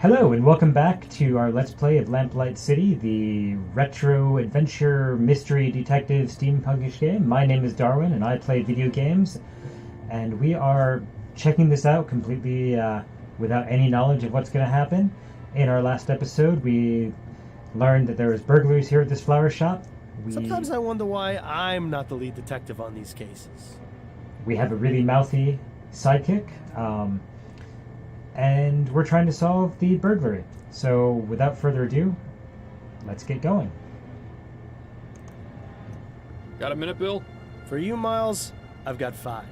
Hello and welcome back to our Let's Play of Lamplight City, the retro adventure mystery detective steampunk-ish game. My name is Darwin and I play video games, and we are checking this out completely without any knowledge of what's going to happen. In our last episode we learned that there was burglaries here at this flower shop. Sometimes I wonder why I'm not the lead detective on these cases. We have a really mouthy sidekick. And we're trying to solve the burglary. So without further ado, let's get going. Got a minute, Bill? For you, Miles, I've got 5.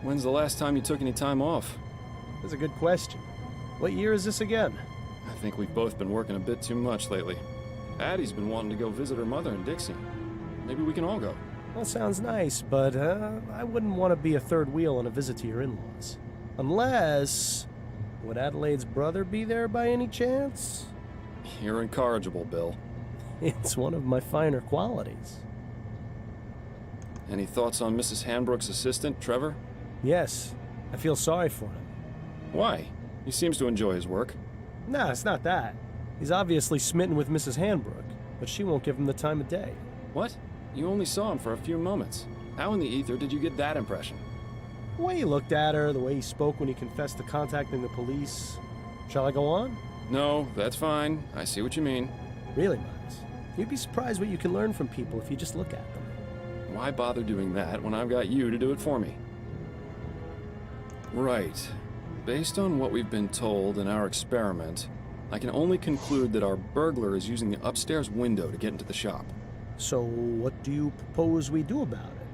When's the last time you took any time off? That's a good question. What year is this again? I think we've both been working a bit too much lately. Addie's been wanting to go visit her mother in Dixie. Maybe we can all go. Well, sounds nice, but I wouldn't want to be a third wheel on a visit to your in-laws. Unless... would Adelaide's brother be there by any chance? You're incorrigible, Bill. It's one of my finer qualities. Any thoughts on Mrs. Hanbrook's assistant, Trevor? Yes, I feel sorry for him. Why? He seems to enjoy his work. Nah, it's not that. He's obviously smitten with Mrs. Hanbrook, but she won't give him the time of day. What? You only saw him for a few moments. How in the ether did you get that impression? The way he looked at her, the way he spoke when he confessed to contacting the police. Shall I go on? No, that's fine. I see what you mean. Really, Miles? You'd be surprised what you can learn from people if you just look at them. Why bother doing that when I've got you to do it for me? Right. Based on what we've been told in our experiment, I can only conclude that our burglar is using the upstairs window to get into the shop. So, what do you propose we do about it?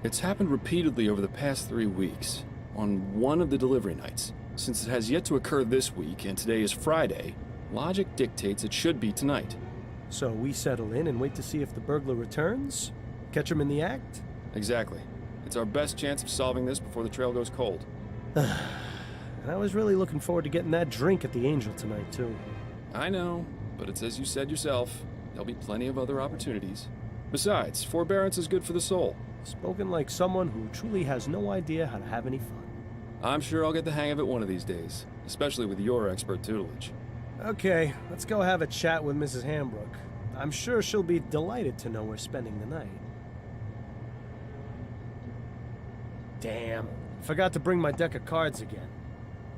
It's happened repeatedly over the past 3 weeks, on one of the delivery nights. Since it has yet to occur this week, and today is Friday, logic dictates it should be tonight. So we settle in and wait to see if the burglar returns? Catch him in the act? Exactly. It's our best chance of solving this before the trail goes cold. And I was really looking forward to getting that drink at the Angel tonight, too. I know, but it's as you said yourself. There'll be plenty of other opportunities. Besides, forbearance is good for the soul. Spoken like someone who truly has no idea how to have any fun. I'm sure I'll get the hang of it one of these days, especially with your expert tutelage. Okay, let's go have a chat with Mrs. Hanbrook. I'm sure she'll be delighted to know we're spending the night. Damn, forgot to bring my deck of cards again.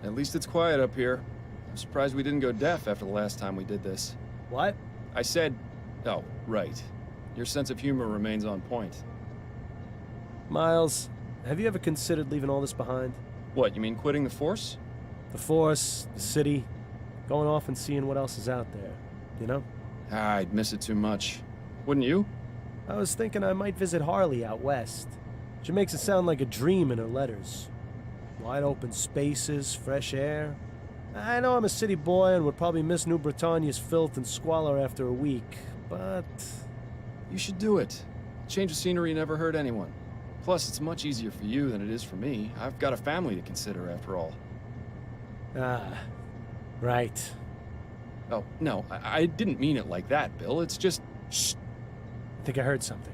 At least it's quiet up here. I'm surprised we didn't go deaf after the last time we did this. What? I said... oh, right. Your sense of humor remains on point. Miles, have you ever considered leaving all this behind? What, you mean quitting the force? The force, the city, going off and seeing what else is out there, you know? I'd miss it too much. Wouldn't you? I was thinking I might visit Harley out west. She makes it sound like a dream in her letters. Wide open spaces, fresh air. I know I'm a city boy and would probably miss New Bretagne's filth and squalor after a week, but... You should do it. Change of scenery never hurt anyone. Plus, it's much easier for you than it is for me. I've got a family to consider, after all. Ah, right. Oh, no, I didn't mean it like that, Bill. It's just... Shh! I think I heard something.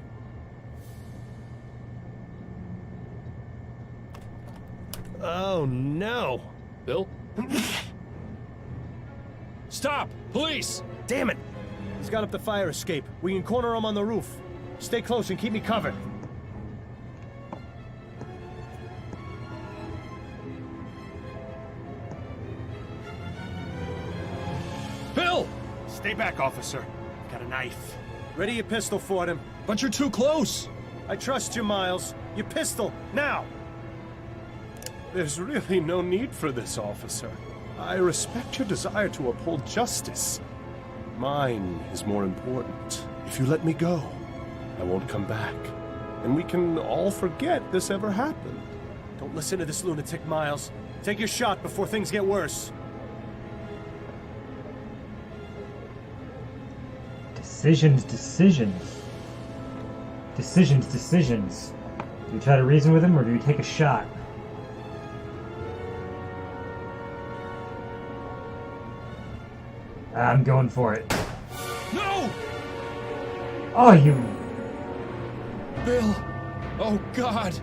Oh, no! Bill? Stop! Police! Damn it! He's got up the fire escape. We can corner him on the roof. Stay close and keep me covered. Bill! Stay back, officer. Got a knife. Ready your pistol, Fordham. But you're too close! I trust you, Miles. Your pistol, now! There's really no need for this, officer. I respect your desire to uphold justice. Mine is more important. If you let me go, I won't come back. And we can all forget this ever happened. Don't listen to this lunatic, Miles. Take your shot before things get worse. Decisions. Decisions. Do you try to reason with him or do you take a shot? I'm going for it. No! Oh, you... Bill! Oh, God!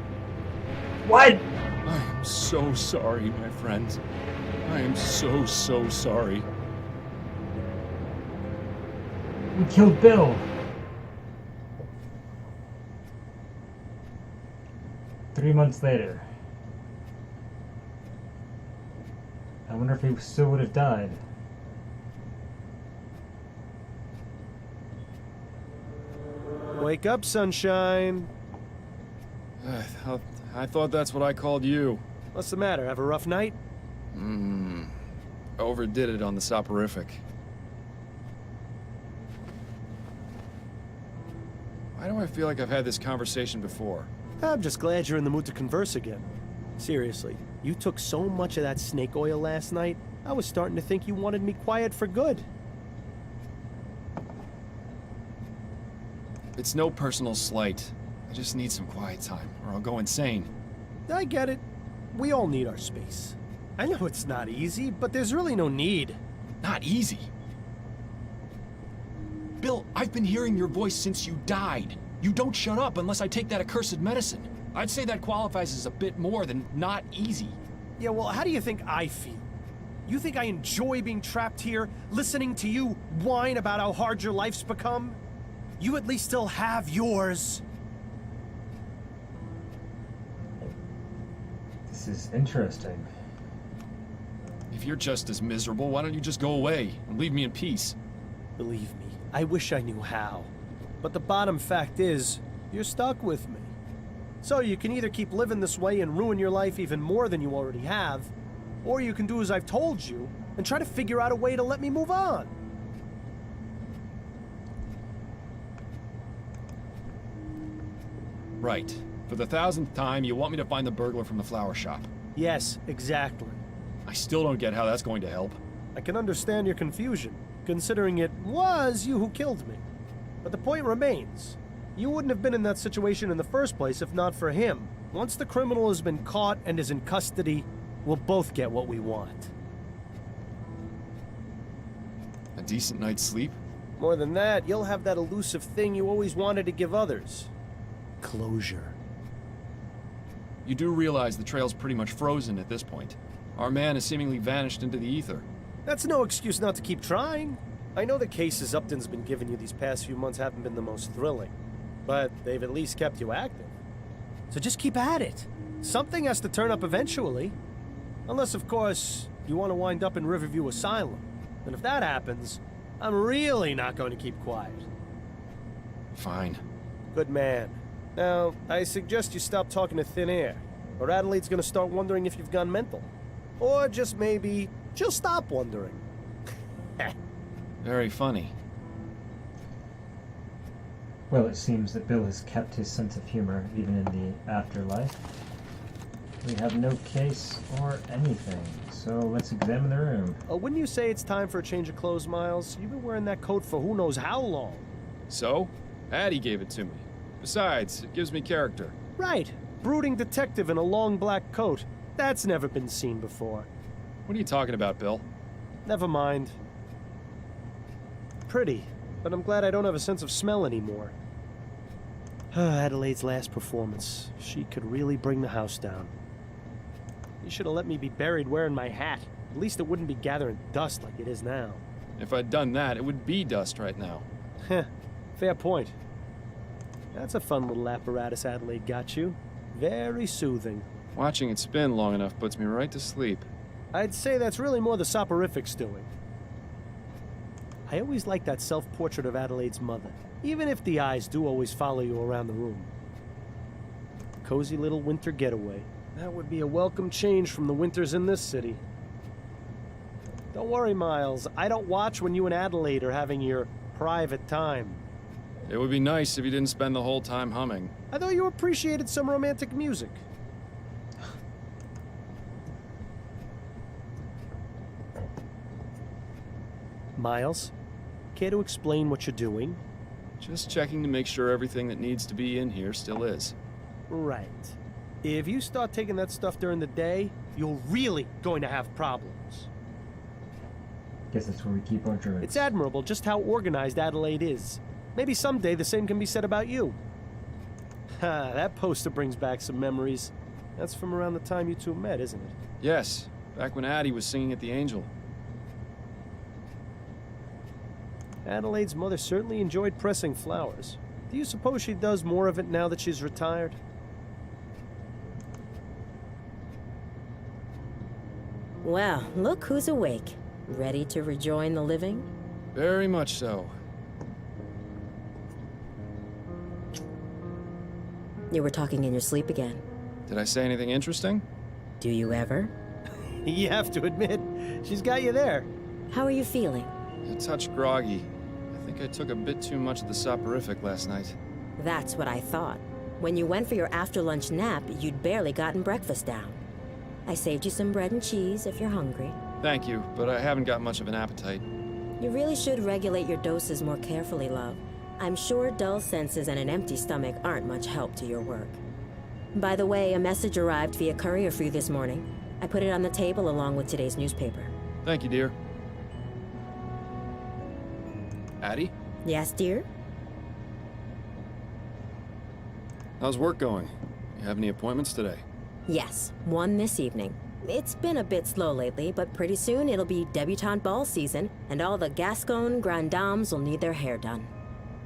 What? I'm so sorry, my friends. I am so sorry. We killed Bill. 3 months later. I wonder if he still would have died. Wake up, sunshine. I thought that's what I called you. What's the matter? Have a rough night? Overdid it on the soporific. Why do I feel like I've had this conversation before? I'm just glad you're in the mood to converse again. Seriously, you took so much of that snake oil last night, I was starting to think you wanted me quiet for good. It's no personal slight. I just need some quiet time, or I'll go insane. I get it. We all need our space. I know it's not easy, but there's really no need. Not easy. Bill, I've been hearing your voice since you died. You don't shut up unless I take that accursed medicine. I'd say that qualifies as a bit more than not easy. Yeah, well, how do you think I feel? You think I enjoy being trapped here, listening to you whine about how hard your life's become? You at least still have yours. This is interesting. If you're just as miserable, why don't you just go away and leave me in peace? Believe me, I wish I knew how. But the bottom fact is, you're stuck with me. So you can either keep living this way and ruin your life even more than you already have, or you can do as I've told you and try to figure out a way to let me move on. Right. For the 1000th time, you want me to find the burglar from the flower shop. Yes, exactly. I still don't get how that's going to help. I can understand your confusion, considering it was you who killed me. But the point remains. You wouldn't have been in that situation in the first place if not for him. Once the criminal has been caught and is in custody, we'll both get what we want. A decent night's sleep? More than that, you'll have that elusive thing you always wanted to give others. Closure. You do realize the trail's pretty much frozen at this point. Our man has seemingly vanished into the ether. That's no excuse not to keep trying. I know the cases Upton's been giving you these past few months haven't been the most thrilling, but they've at least kept you active. So just keep at it. Something has to turn up eventually. Unless, of course, you want to wind up in Riverview Asylum. And if that happens, I'm really not going to keep quiet. Fine. Good man. Now, I suggest you stop talking to thin air, or Adelaide's going to start wondering if you've gone mental. Or just maybe she'll stop wondering. Very funny. Well, it seems that Bill has kept his sense of humor even in the afterlife. We have no case or anything, so let's examine the room. Wouldn't you say it's time for a change of clothes, Miles? You've been wearing that coat for who knows how long. So? Addie gave it to me. Besides, it gives me character. Right. Brooding detective in a long black coat. That's never been seen before. What are you talking about, Bill? Never mind. Pretty, but I'm glad I don't have a sense of smell anymore. Adelaide's last performance. She could really bring the house down. You should have let me be buried wearing my hat. At least it wouldn't be gathering dust like it is now. If I'd done that, it would be dust right now. Heh, fair point. That's a fun little apparatus Adelaide got you. Very soothing. Watching it spin long enough puts me right to sleep. I'd say that's really more the soporific's doing. I always like that self-portrait of Adelaide's mother, even if the eyes do always follow you around the room. Cozy little winter getaway. That would be a welcome change from the winters in this city. Don't worry, Miles. I don't watch when you and Adelaide are having your private time. It would be nice if you didn't spend the whole time humming. I thought you appreciated some romantic music. Miles, care to explain what you're doing? Just checking to make sure everything that needs to be in here still is. Right. If you start taking that stuff during the day, you're really going to have problems. Guess that's where we keep our drugs. It's admirable just how organized Adelaide is. Maybe someday the same can be said about you. Ha, that poster brings back some memories. That's from around the time you two met, isn't it? Yes, back when Addie was singing at the Angel. Adelaide's mother certainly enjoyed pressing flowers. Do you suppose she does more of it now that she's retired? Well, look who's awake. Ready to rejoin the living? Very much so. You were talking in your sleep again. Did I say anything interesting? Do you ever? You have to admit, she's got you there. How are you feeling? A touch groggy. I think I took a bit too much of the soporific last night. That's what I thought. When you went for your after-lunch nap, you'd barely gotten breakfast down. I saved you some bread and cheese if you're hungry. Thank you, but I haven't got much of an appetite. You really should regulate your doses more carefully, love. I'm sure dull senses and an empty stomach aren't much help to your work. By the way, a message arrived via courier for you this morning. I put it on the table along with today's newspaper. Thank you, dear. Addie? Yes, dear? How's work going? You have any appointments today? Yes, one this evening. It's been a bit slow lately, but pretty soon it'll be debutante ball season, and all the Gascon grand dames will need their hair done.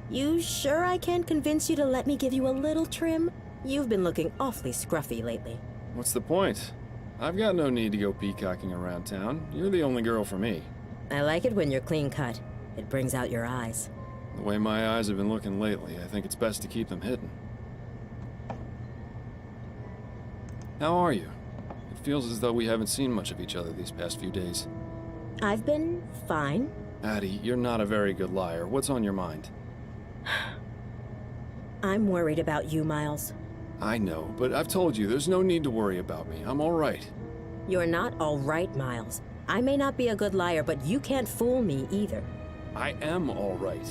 You sure I can't convince you to let me give you a little trim? You've been looking awfully scruffy lately. What's the point? I've got no need to go peacocking around town. You're the only girl for me. I like it when you're clean cut. It brings out your eyes. The way my eyes have been looking lately, I think it's best to keep them hidden. How are you? It feels as though we haven't seen much of each other these past few days. I've been fine. Addie, you're not a very good liar. What's on your mind? I'm worried about you, Miles. I know, but I've told you, there's no need to worry about me. I'm all right. You're not all right, Miles. I may not be a good liar, but you can't fool me either. I am all right.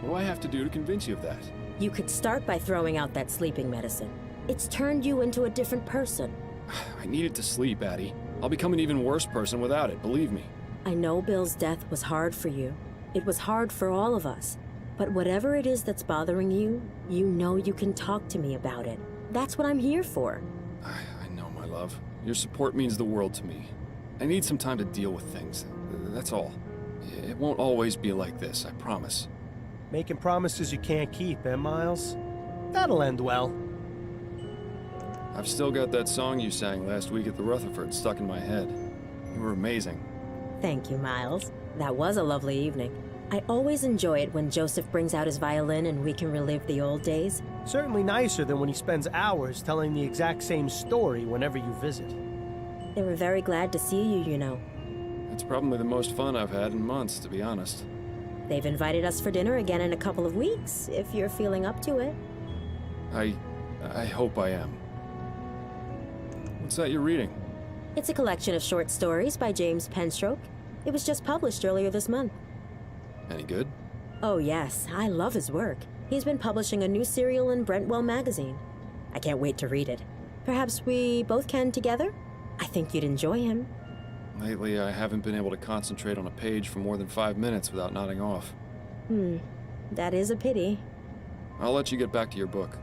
What do I have to do to convince you of that? You could start by throwing out that sleeping medicine. It's turned you into a different person. I needed to sleep, Addie. I'll become an even worse person without it, believe me. I know Bill's death was hard for you. It was hard for all of us. But whatever it is that's bothering you, you know you can talk to me about it. That's what I'm here for. I know, my love. Your support means the world to me. I need some time to deal with things. That's all. It won't always be like this, I promise. Making promises you can't keep, eh, Miles? That'll end well. I've still got that song you sang last week at the Rutherford stuck in my head. You were amazing. Thank you, Miles. That was a lovely evening. I always enjoy it when Joseph brings out his violin and we can relive the old days. Certainly nicer than when he spends hours telling the exact same story whenever you visit. They were very glad to see you, you know. It's probably the most fun I've had in months, to be honest. They've invited us for dinner again in a couple of weeks, if you're feeling up to it. I hope I am. What's that you're reading? It's a collection of short stories by James Penstroke. It was just published earlier this month. Any good? Oh yes, I love his work. He's been publishing a new serial in Brentwell magazine. I can't wait to read it. Perhaps we both can together? I think you'd enjoy him. Lately, I haven't been able to concentrate on a page for more than 5 minutes without nodding off. That is a pity. I'll let you get back to your book.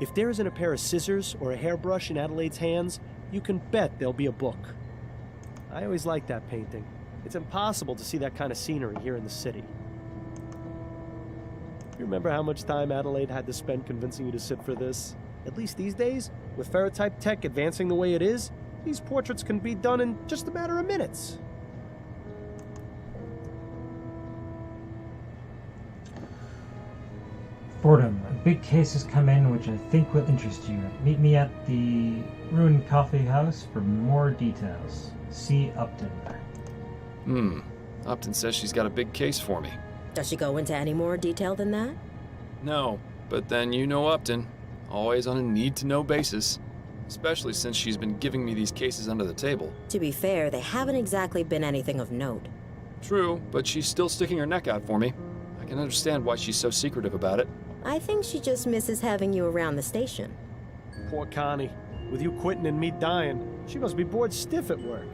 If there isn't a pair of scissors or a hairbrush in Adelaide's hands, you can bet there'll be a book. I always liked that painting. It's impossible to see that kind of scenery here in the city. You remember how much time Adelaide had to spend convincing you to sit for this? At least these days, with ferrotype tech advancing the way it is, these portraits can be done in just a matter of minutes. Fordham, a big case has come in which I think will interest you. Meet me at the Ruined Coffee House for more details. See Upton. Upton says she's got a big case for me. Does she go into any more detail than that? No, but then you know Upton. Always on a need-to-know basis. Especially since she's been giving me these cases under the table. To be fair, they haven't exactly been anything of note. True, but she's still sticking her neck out for me. I can understand why she's so secretive about it. I think she just misses having you around the station. Poor Connie. With you quitting and me dying, she must be bored stiff at work.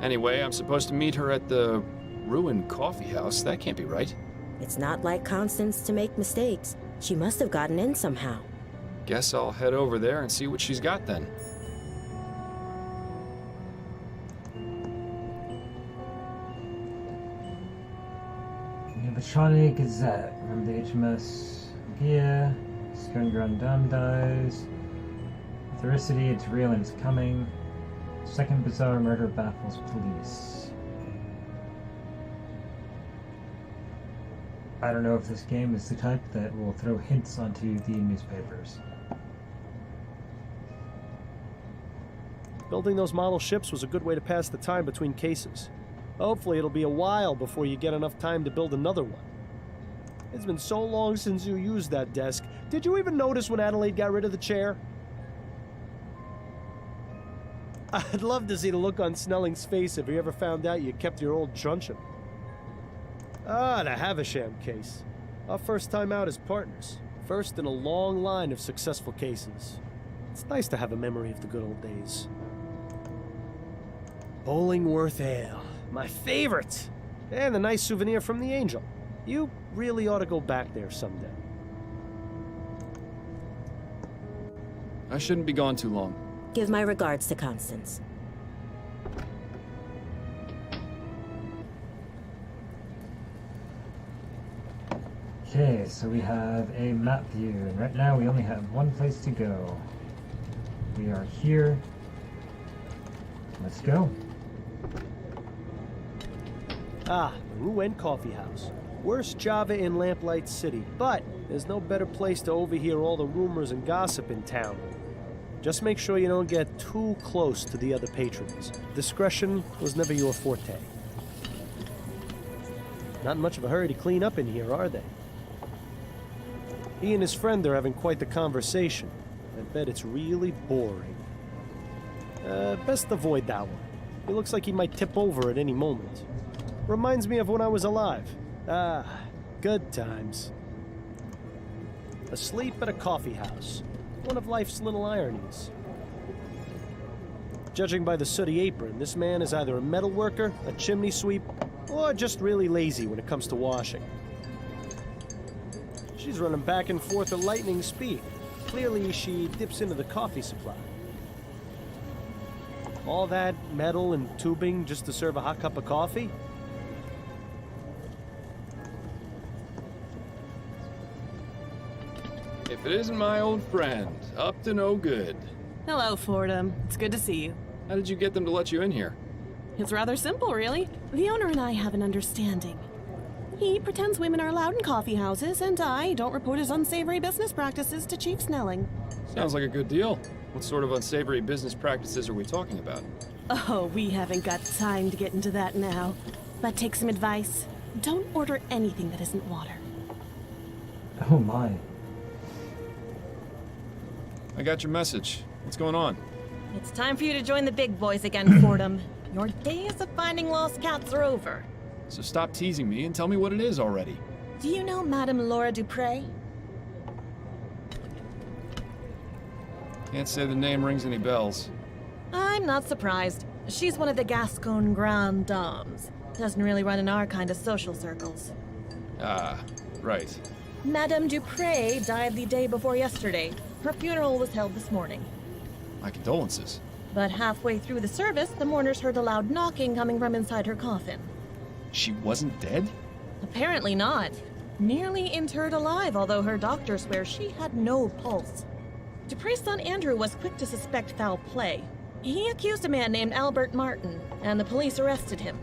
Anyway, I'm supposed to meet her at the Ruined Coffee House. That can't be right. It's not like Constance to make mistakes. She must have gotten in somehow. Guess I'll head over there and see what she's got then. Bretagne Gazette. Remember the HMS Gear. Grand dies. Authoricity, it's real and it's coming. Second bizarre murder baffles police. I don't know if this game is the type that will throw hints onto the newspapers. Building those model ships was a good way to pass the time between cases. Hopefully it'll be a while before you get enough time to build another one. It's been so long since you used that desk. Did you even notice when Adelaide got rid of the chair? I'd love to see the look on Snelling's face if he ever found out you kept your old truncheon. Ah, the Havisham case. Our first time out as partners. First in a long line of successful cases. It's nice to have a memory of the good old days. Bollingworth Ale. My favorite! And a nice souvenir from the Angel. You really ought to go back there someday. I shouldn't be gone too long. Give my regards to Constance. Okay, so we have a map view, and right now we only have one place to go. We are here. Let's go. Ah, the Rouen Coffee House. Worst Java in Lamplight City, but there's no better place to overhear all the rumors and gossip in town. Just make sure you don't get too close to the other patrons. Discretion was never your forte. Not in much of a hurry to clean up in here, are they? He and his friend are having quite the conversation. I bet it's really boring. Best avoid that one. He looks like he might tip over at any moment. Reminds me of when I was alive. Ah, good times. Asleep at a coffee house. One of life's little ironies. Judging by the sooty apron, this man is either a metal worker, a chimney sweep, or just really lazy when it comes to washing. She's running back and forth at lightning speed. Clearly, she dips into the coffee supply. All that metal and tubing just to serve a hot cup of coffee? If it isn't my old friend, up to no good. Hello, Fordham. It's good to see you. How did you get them to let you in here? It's rather simple, really. The owner and I have an understanding. He pretends women are allowed in coffee houses, and I don't report his unsavory business practices to Chief Snelling. Sounds like a good deal. What sort of unsavory business practices are we talking about? Oh, we haven't got time to get into that now. But take some advice. Don't order anything that isn't water. Oh my. I got your message. What's going on? It's time for you to join the big boys again, Fordham. Your days of finding lost cats are over. So stop teasing me and tell me what it is already. Do you know Madame Laura Dupre? Can't say the name rings any bells. I'm not surprised. She's one of the Gascon Grand Dames. Doesn't really run in our kind of social circles. Ah, right. Madame Dupre died the day before yesterday. Her funeral was held this morning. My condolences. But halfway through the service, the mourners heard a loud knocking coming from inside her coffin. She wasn't dead? Apparently not. Nearly interred alive, although her doctor swears she had no pulse. Dupre's son Andrew was quick to suspect foul play. He accused a man named Albert Martin, and the police arrested him.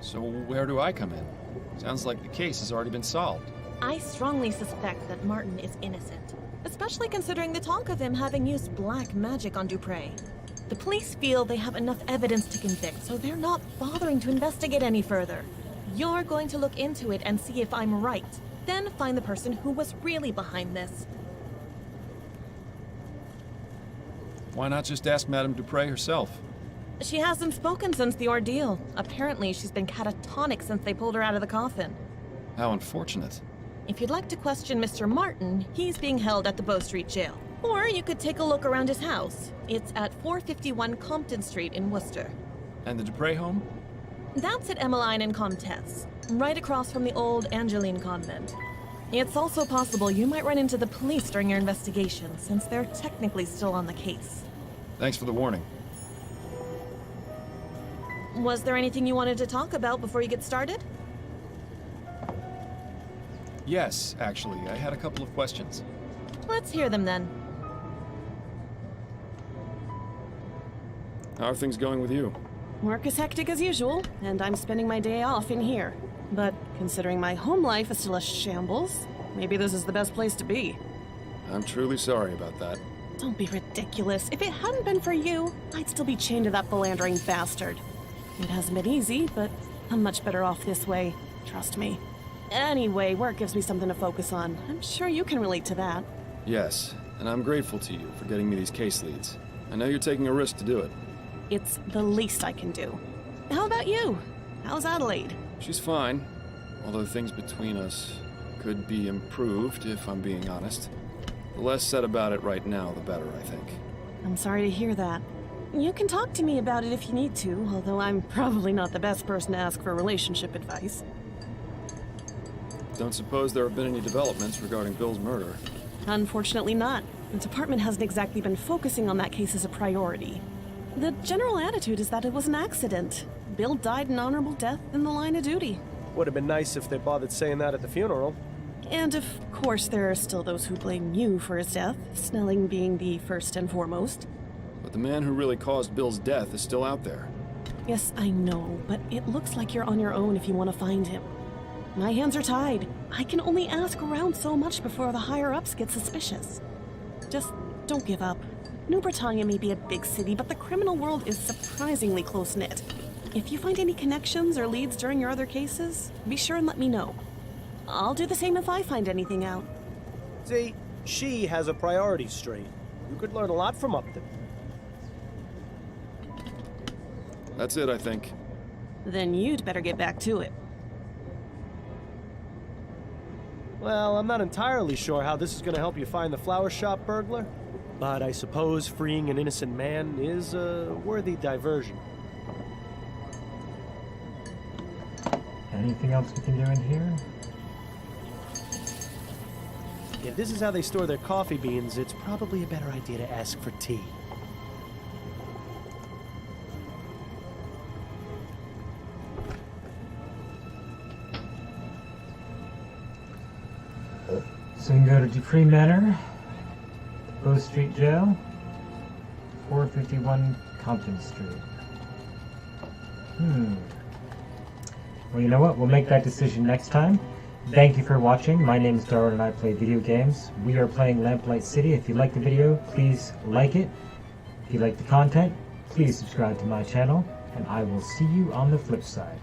So where do I come in? Sounds like the case has already been solved. I strongly suspect that Martin is innocent, especially considering the talk of him having used black magic on Dupre. The police feel they have enough evidence to convict, so they're not bothering to investigate any further. You're going to look into it and see if I'm right, then find the person who was really behind this. Why not just ask Madame Dupre herself? She hasn't spoken since the ordeal. Apparently, she's been catatonic since they pulled her out of the coffin. How unfortunate. If you'd like to question Mr. Martin, he's being held at the Bow Street Jail. Or you could take a look around his house. It's at 451 Compton Street in Worcester. And the Dupre home? That's at Emmeline and Comtesse, right across from the old Angeline convent. It's also possible you might run into the police during your investigation, since they're technically still on the case. Thanks for the warning. Was there anything you wanted to talk about before you get started? Yes, actually, I had a couple of questions. Let's hear them then. How are things going with you? Work is hectic as usual, and I'm spending my day off in here. But considering my home life is still a shambles, maybe this is the best place to be. I'm truly sorry about that. Don't be ridiculous. If it hadn't been for you, I'd still be chained to that philandering bastard. It hasn't been easy, but I'm much better off this way. Trust me. Anyway, work gives me something to focus on. I'm sure you can relate to that. Yes, and I'm grateful to you for getting me these case leads. I know you're taking a risk to do it. It's the least I can do. How about you? How's Adelaide? She's fine, although things between us could be improved, if I'm being honest. The less said about it right now, the better, I think. I'm sorry to hear that. You can talk to me about it if you need to, although I'm probably not the best person to ask for relationship advice. Don't suppose there have been any developments regarding Bill's murder? Unfortunately not. The department hasn't exactly been focusing on that case as a priority. The general attitude is that it was an accident. Bill died an honorable death in the line of duty. Would have been nice if they bothered saying that at the funeral. And of course there are still those who blame you for his death, Snelling being the first and foremost. But the man who really caused Bill's death is still out there. Yes, I know, but it looks like you're on your own if you want to find him. My hands are tied. I can only ask around so much before the higher-ups get suspicious. Just don't give up. New Bretagne may be a big city, but the criminal world is surprisingly close-knit. If you find any connections or leads during your other cases, be sure and let me know. I'll do the same if I find anything out. See, she has a priority straight. You could learn a lot from Upton. That's it, I think. Then you'd better get back to it. Well, I'm not entirely sure how this is going to help you find the flower shop burglar, but I suppose freeing an innocent man is a worthy diversion. Anything else we can do in here? If this is how they store their coffee beans, it's probably a better idea to ask for tea. So we can go to Dupree Manor, Bow Street Jail, 451 Compton Street. Well, you know what? We'll make that decision next time. Thank you for watching. My name is Darwin and I play video games. We are playing Lamplight City. If you like the video, please like it. If you like the content, please subscribe to my channel, and I will see you on the flip side.